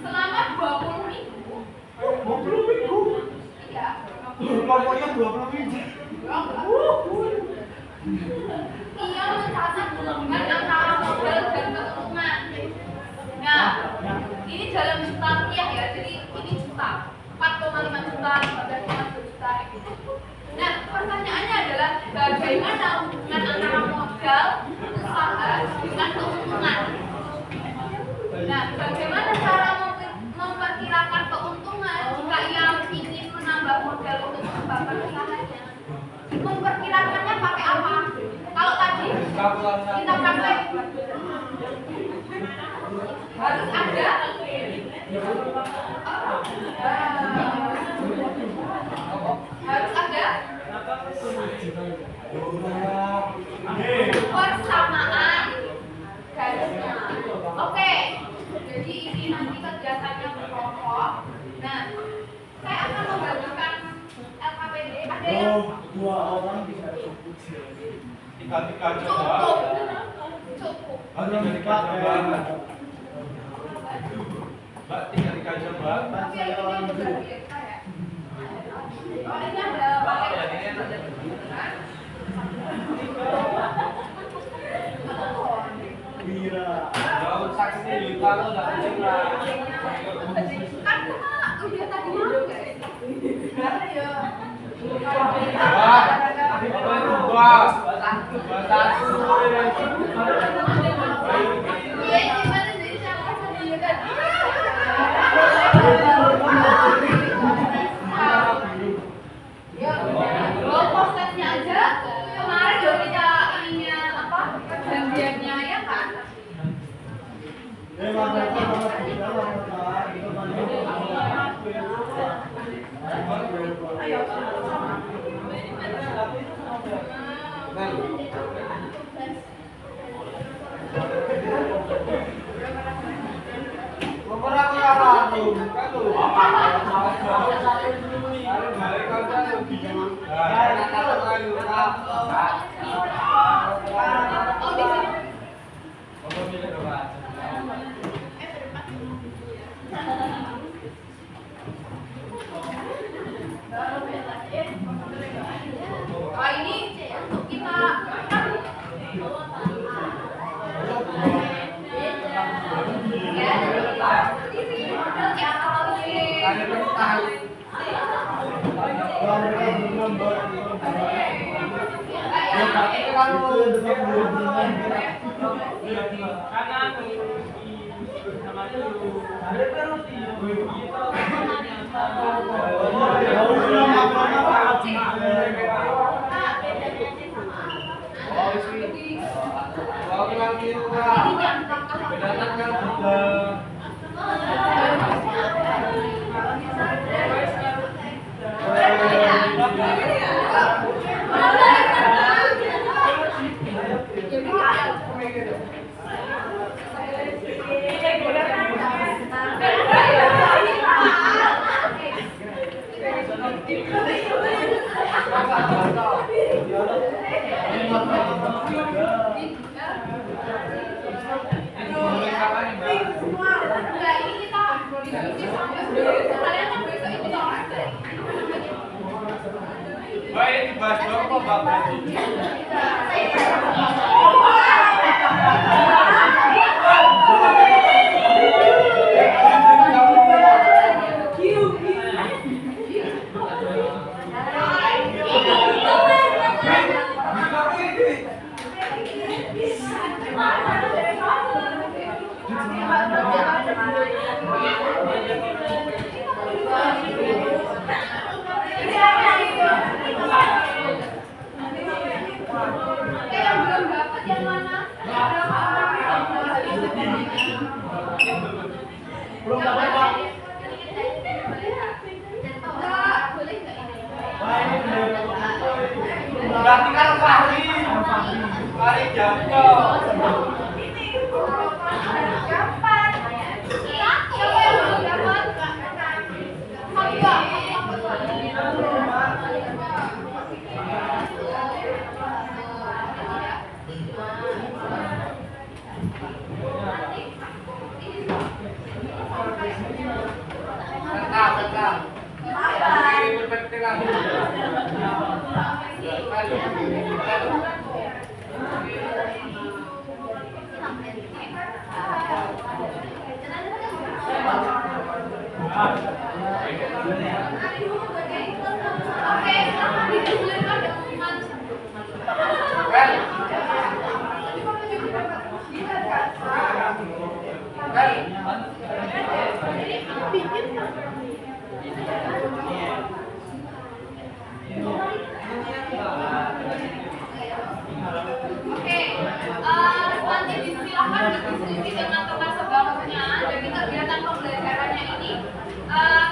Selama 20 minggu. 20 minggu. Iya. Pokoknya 20 minggu. Ia mencatat hubungan antara modal dan keuntungan. Nah, ini dalam juta rupiah ya, jadi ini juta, 4,5 juta, 14,2 juta gitu. Nah, pertanyaannya adalah bagaimana hubungan antara modal, usaha dengan keuntungan? Nah, bagaimana cara memperkirakan keuntungan jika ia ingin menambah modal untuk mengembangkan usahanya? Memperkirakannya pakai apa? Kalau tadi kita pakai harus ada persamaan garisnya. Oke, jadi ini nanti kegiatannya berkelompok. Nah, saya akan membagikan LKPD. Ada yang dua orang bisa cukup. Tiga coba. cukup. Ada tiga coba. Mbak, tiga coba. Tapi yang ini yang berbagi ya saya. Oh, ini ada pakai. Wira. Jauh saksi juta lo udah terima. Kan udah tadi mau guys. Ya. Iya, gimana jadi siapa sendiri kan? Ya, prosesnya aja kemarin udah kita ininya apa perjanjiannya ya kan? Oh, di sini. Oh, ini untuk kita Baik, dibahas dulu kok Bapak. Terima kasih. berarti kan Fahri. Fahri jatuh. Nanti disilahkan berdiskusi dengan teman sebelumnya. Jadi kegiatan pembelajarannya ini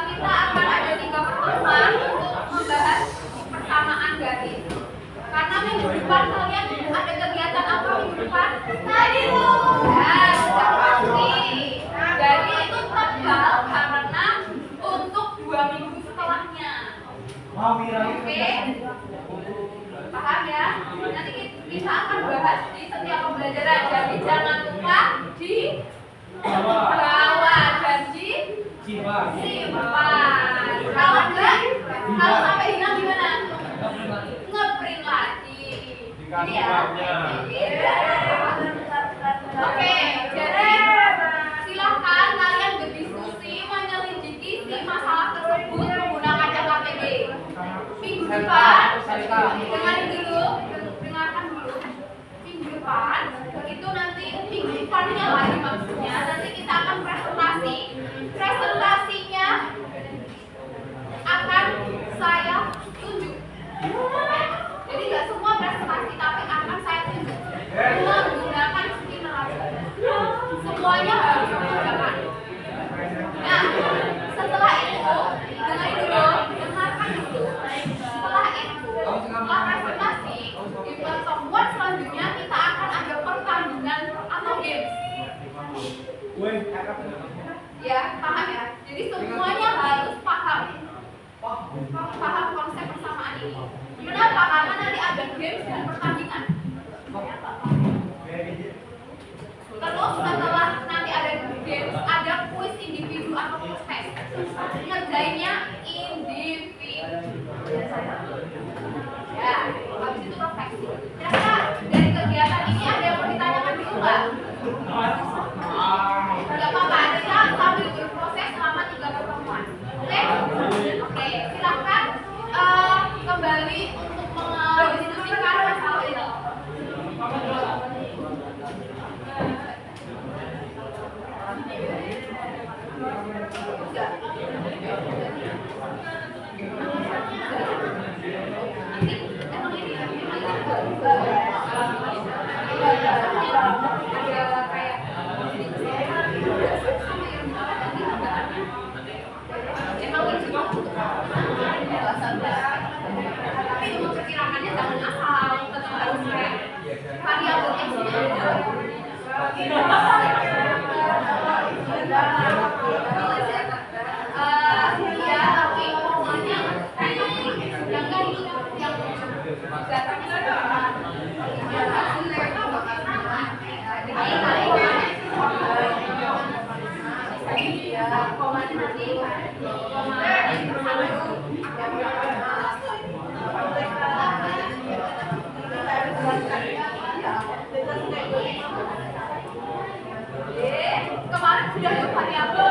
kita akan ada 3 pertemuan untuk membahas persamaan garis. Karena minggu depan kalian ada kegiatan apa minggu depan? Tadi loh. Ya, sudah pasti. Jadi itu tebal karena untuk 2 minggu setelahnya. Oke? Paham ya? Nanti kita akan bahas di setiap pembelajaran. Jadi jangan lupa di bawah dan di simpan. Kalau enggak, kalau sampai hilang gimana? Ngeprint lagi. Ini ya. Oke, jadi silahkan kalian berdiskusi menyelidiki si masalah tersebut menggunakan KPG. Minggu depan, dengarkan dulu. Minggu depan itu nanti minggu depannya lagi maksudnya nanti kita akan presentasi. Presentasinya akan saya tunjuk. Jadi nggak semua presentasi tapi akan saya tunjuk menggunakan seminar. Semuanya harus menggunakan. Nah, setelah itu dengerin dulu, dengarkan dulu. Setelah itu, setelah presentasi di platform Word selanjutnya kita akan ada pertandingan atau games. Ya, paham ya? Jadi semuanya harus paham. Paham konsep persamaan ini. Kenapa? Karena nanti ada games dan pertandingan. Terus setelah nanti ada games, ada kuis individu atau kuis tes. Ngerjainnya individu. Ya, habis itu refleksi. Kira-kira dari kegiatan ini ada yang mau ditanyakan dulu nggak? Nggak apa-apa, kita sambil berproses selama 3 pertemuan. Oke, silakan kembali untuk mendiskusikan masalah ini. Tapi untuk perkiraannya jangan asal, tetap harus variabel ya, tapi pokoknya yang kemarin sudah ada variabel.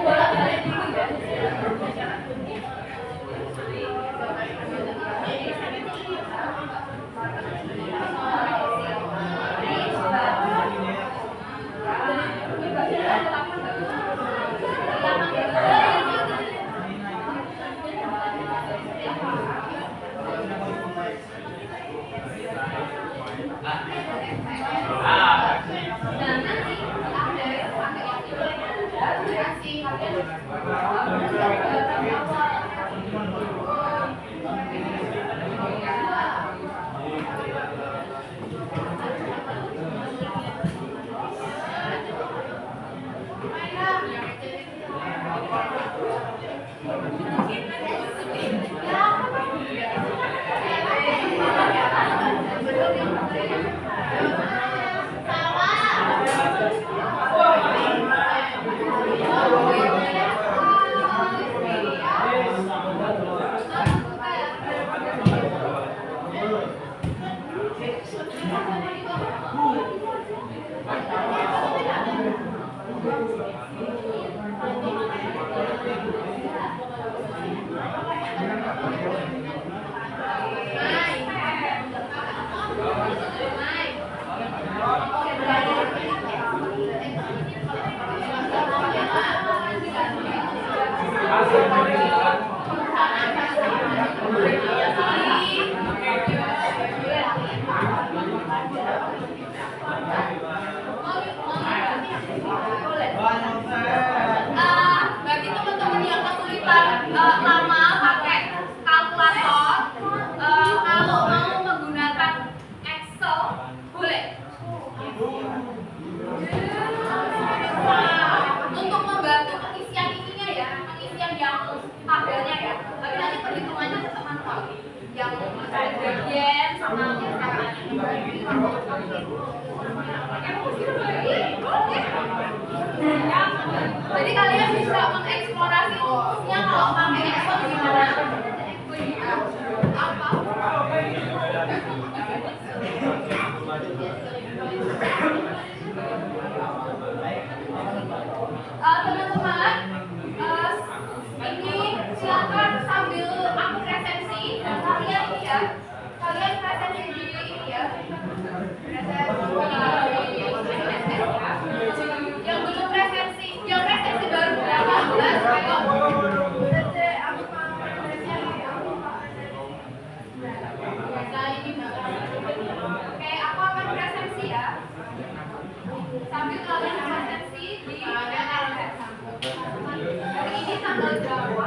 Bolak-balik dulu ya. Bagi teman-teman yang kesulitan lama pakai kalkulator, kalau mau menggunakan Excel boleh. Untuk membantu pengisian ininya ya, pengisian yang tabelnya ya. Tapi nanti perhitungannya tetap manual. Yang bagian sama jadi kalian bisa mengeksplorasi khususnya kalau pakai Excel gimana? Apa? Teman-teman, ini silakan sambil aku presensi dan kalian ini ya, kalian presensi di ini ya, yang belum presensi, yang presensi baru berapa bulan, ayo. Oke, aku akan presensi ya. Sambil kalian presensi di hari ini tanggal berapa?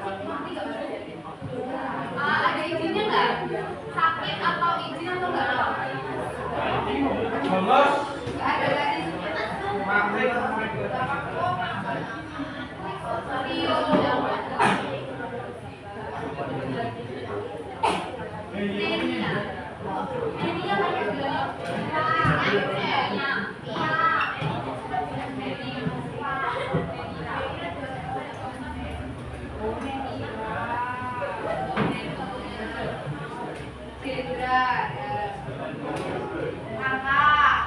Teman sebelumnya ada izinnya nggak? Sakit atau izin atau nggak? Bagus. Nggak ada lagi. Kakak,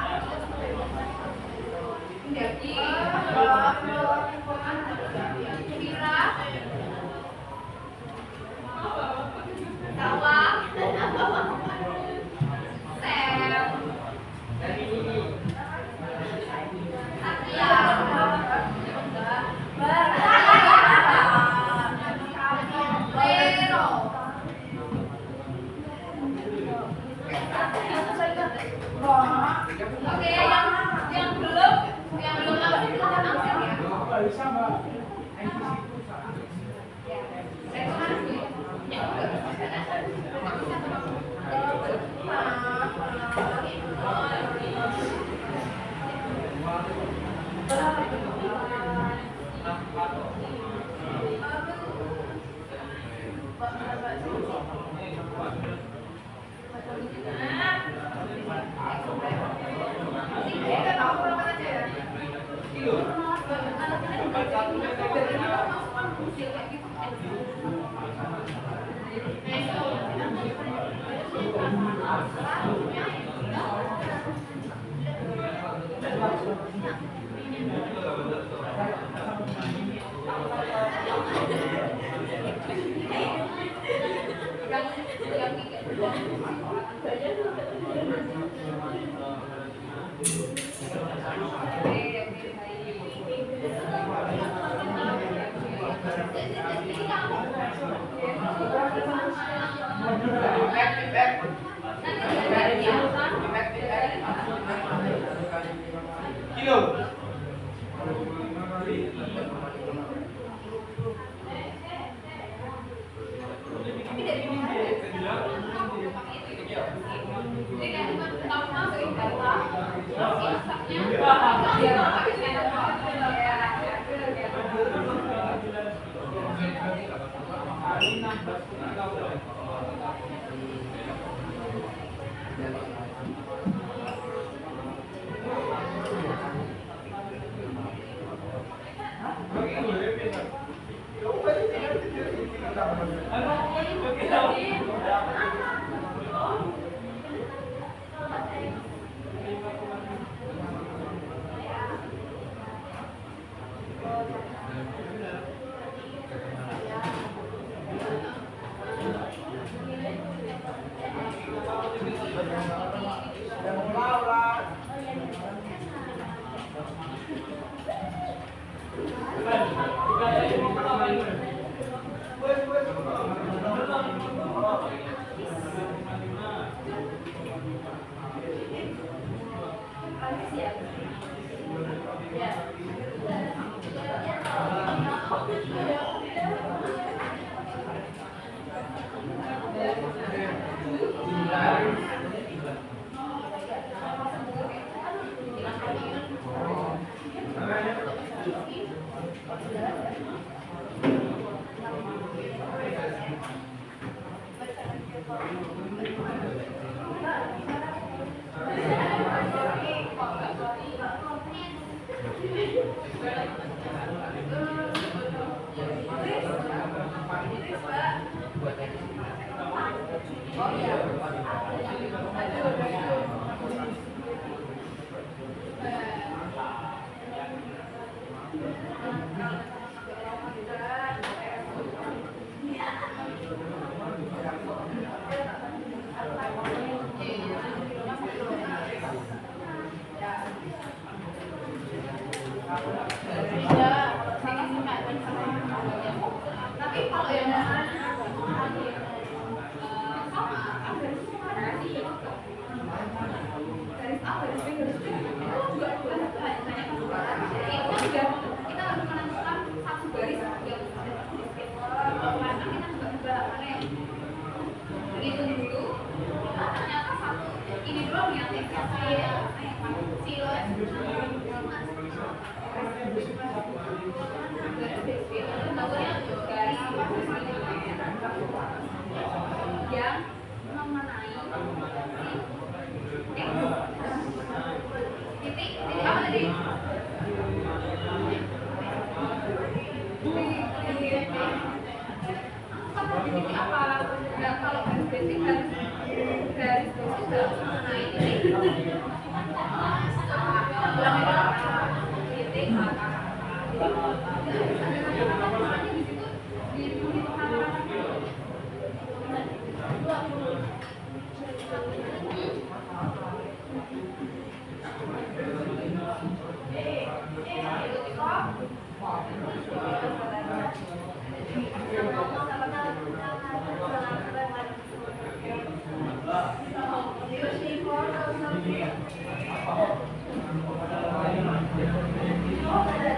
Oh,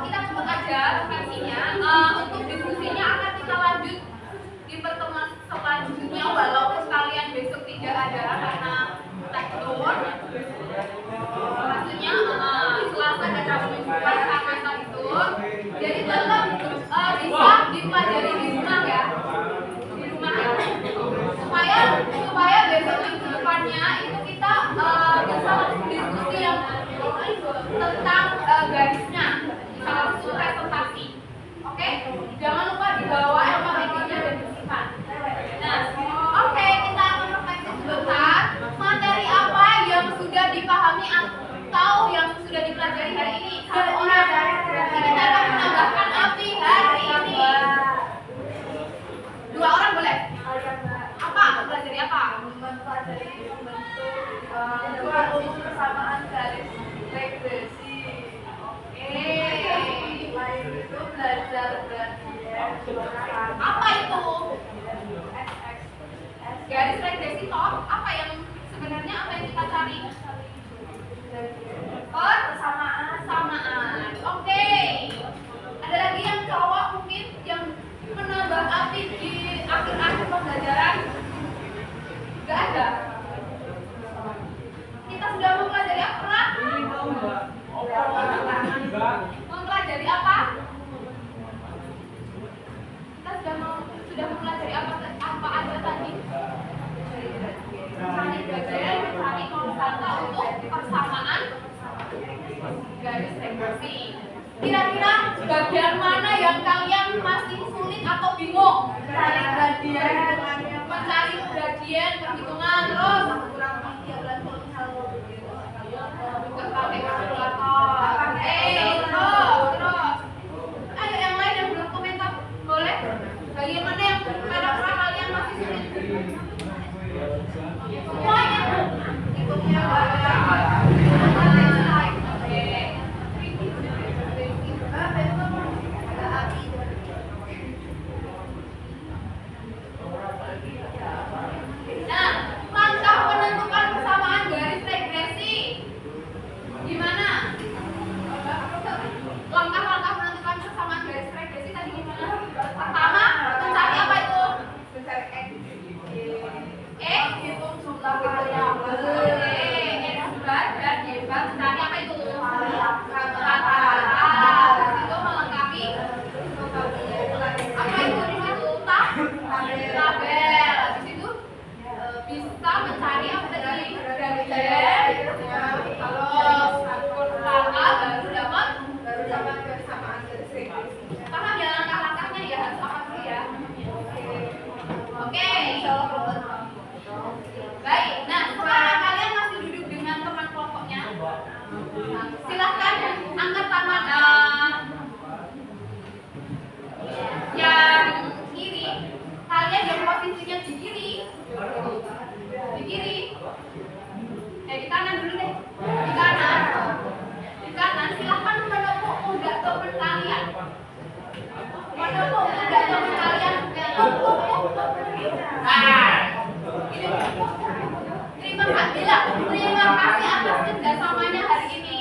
Kita sebut aja lokasinya. Untuk diskusinya akan kita lanjut di pertemuan selanjutnya, walaupun kalian besok tidak ada karena tekton. Maksudnya Selasa dan Rabu Minggu karena itu. Jadi tetap bisa dipelajari di rumah ya, di rumah supaya besok minggu depannya itu kita bisa langsung diskusi yang tentang garisnya, bisa langsung presentasi. Oke, jangan lupa dibawa LKPD-nya dan disimpan. Nah, oke, kita akan refleksi sebentar materi apa yang sudah dipahami atau yang sudah dipelajari hari ini. Satu orang, kita akan menambahkan api hari ini. Dua orang boleh. Apa? Pelajari apa? Mempelajari membentuk dua rumus persamaan garis regresi. Lain itu belajar gradien. Apa itu? Garis regresi toh? Apa yang sebenarnya apa yang kita cari? Persamaan. Oke. Ada lagi yang cowok mungkin yang menambah api di akhir-akhir pembelajaran? Gak ada. Kita sudah mempelajari apa? Mempelajari apa? Kita sudah mempelajari apa aja tadi? Mencari gradien, mencari konstanta untuk persamaan garis regresi. Kira-kira bagian mana yang kalian masih sulit atau bingung? Mencari gradien, perhitungan, terus pakai kalkulator. Terus. Ayo yang lain yang belum komentar, boleh? Bagian mana yang kira-kira kalian masih sulit? Semuanya. Hitungnya Nah, langkah penentukan persamaan garis regresi gimana? Langkah-langkah menentukan persamaan garis regresi tadi gimana? Pertama, mencari apa itu? Mencari X hitung jumlah variabel. X bar dan Y bar mencari apa itu? Rata-rata. Itu melengkapi apa itu di situ? Tabel. Habis itu bisa mencari apa tadi? Gradien. Kalau rata baru dapat persamaan garis regresi. paham ya langkah-langkahnya ya, harus apa dulu ya? Oke. Baik. Nah, sekarang kalian masih duduk dengan teman kelompoknya. Silahkan angkat tangan yang kiri. Kalian yang posisinya di kiri. Di kiri. Di kanan dulu deh. Di kanan. Di kanan silahkan menepuk pundak teman kalian. Menepuk pundak teman kalian. Terima kasih atas kerjasamanya hari ini.